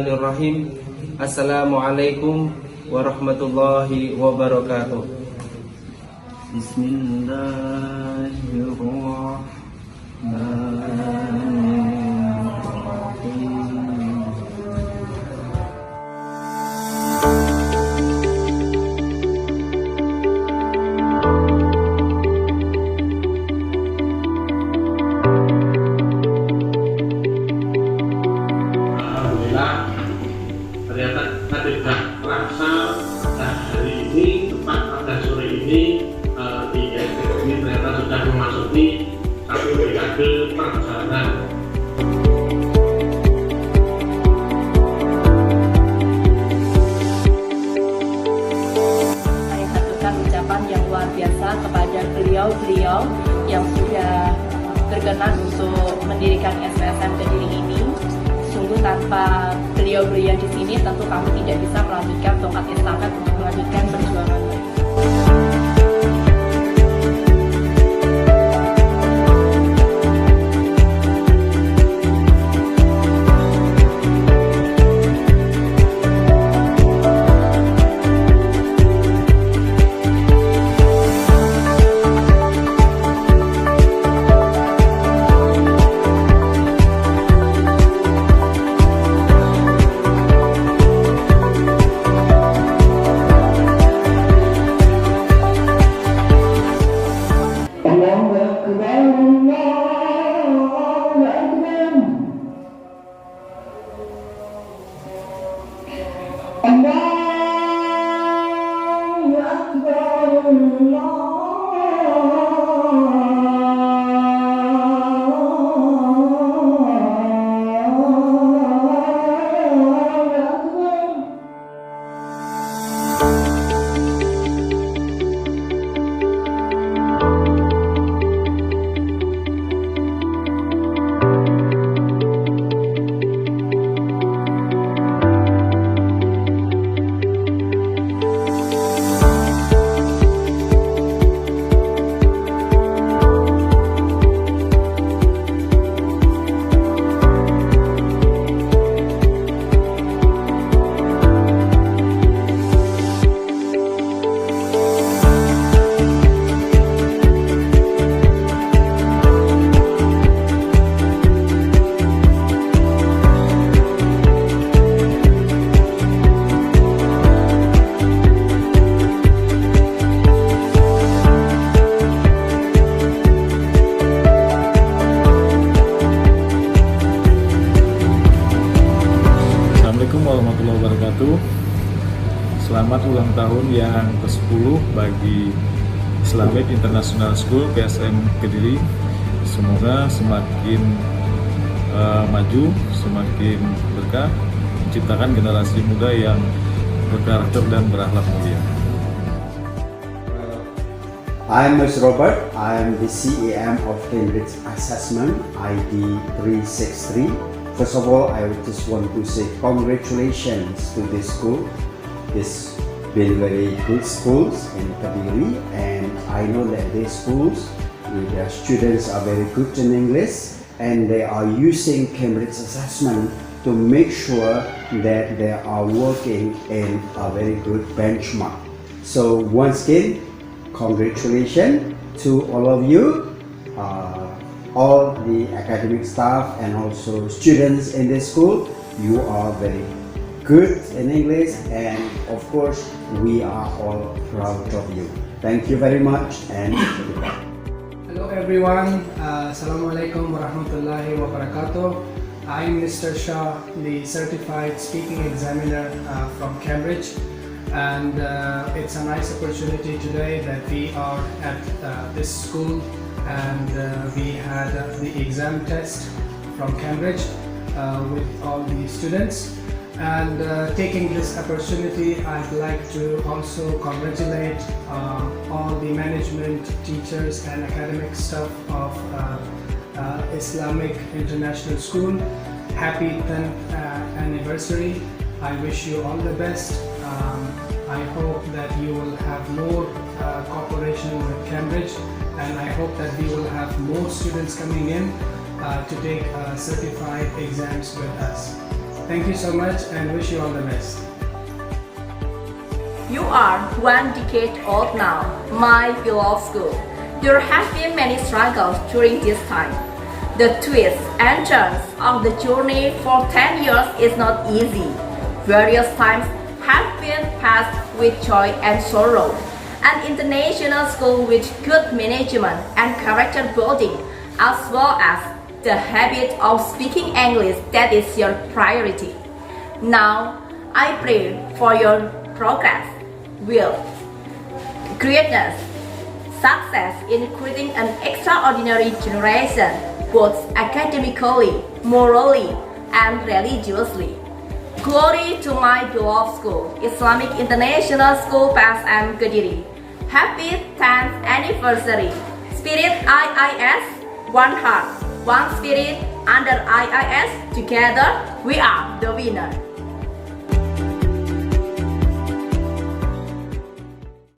Bismillahirrahmanirrahim. Assalamualaikum warahmatullahi wabarakatuh. Bismillahirrahmanirrahim. Ternyata saya tidak merasa hari ini tepat pada sore ini IIS ini ternyata sudah memasuki satu dekade perjalanan. Saya haturkan ucapan yang luar biasa kepada beliau-beliau yang sudah berkenan untuk mendirikan PSM Kediri ini. Sungguh tanpa beliau-beliau di sini tentu kami tidak bisa melanjutkan tongkat estafet untuk melanjutkan perjuangan. Warahmatullahi wabarakatuh. Selamat ulang tahun yang ke-10 bagi Islamic International School PSM Kediri. Semoga semakin maju, semakin berkah, menciptakan generasi muda yang berkarakter dan berakhlak mulia. I'm Mr. Robert. I'm the CAM of Cambridge Assessment ID 363. First of all, I just want to say congratulations to this school. This been very good schools in Kediri, and I know that these schools, their students are very good in English, and they are using Cambridge Assessment to make sure that they are working in a very good benchmark. So once again, congratulations to all of you. All the academic staff and also students in this school. You are very good in English, and of course we are all proud of you. Thank you very much, and goodbye. Hello everyone, Assalamualaikum warahmatullahi wabarakatuh. I'm Mr. Shah, the certified speaking examiner from Cambridge, and it's a nice opportunity today that we are at this school, and we had the exam test from Cambridge with all the students. And taking this opportunity, I'd like to also congratulate all the management, teachers and academic staff of Islamic International School. Happy 10th anniversary. I wish you all the best. I hope that you will have more cooperation with Cambridge, and I hope that we will have more students coming in to take certified exams with us. Thank you so much and wish you all the best. You are 1 decade old now, my beloved school. There have been many struggles during this time. The twists and turns of the journey for 10 years is not easy. Various times have been passed with joy and sorrow. An international school with good management and character building, as well as the habit of speaking English that is your priority. Now, I pray for your progress, will, greatness, success in creating an extraordinary generation, both academically, morally, and religiously. Glory to my beloved school, Islamic International School PSM Kediri. Happy 10th anniversary. Spirit IIS, one heart, one spirit under IIS. Together, we are the winner.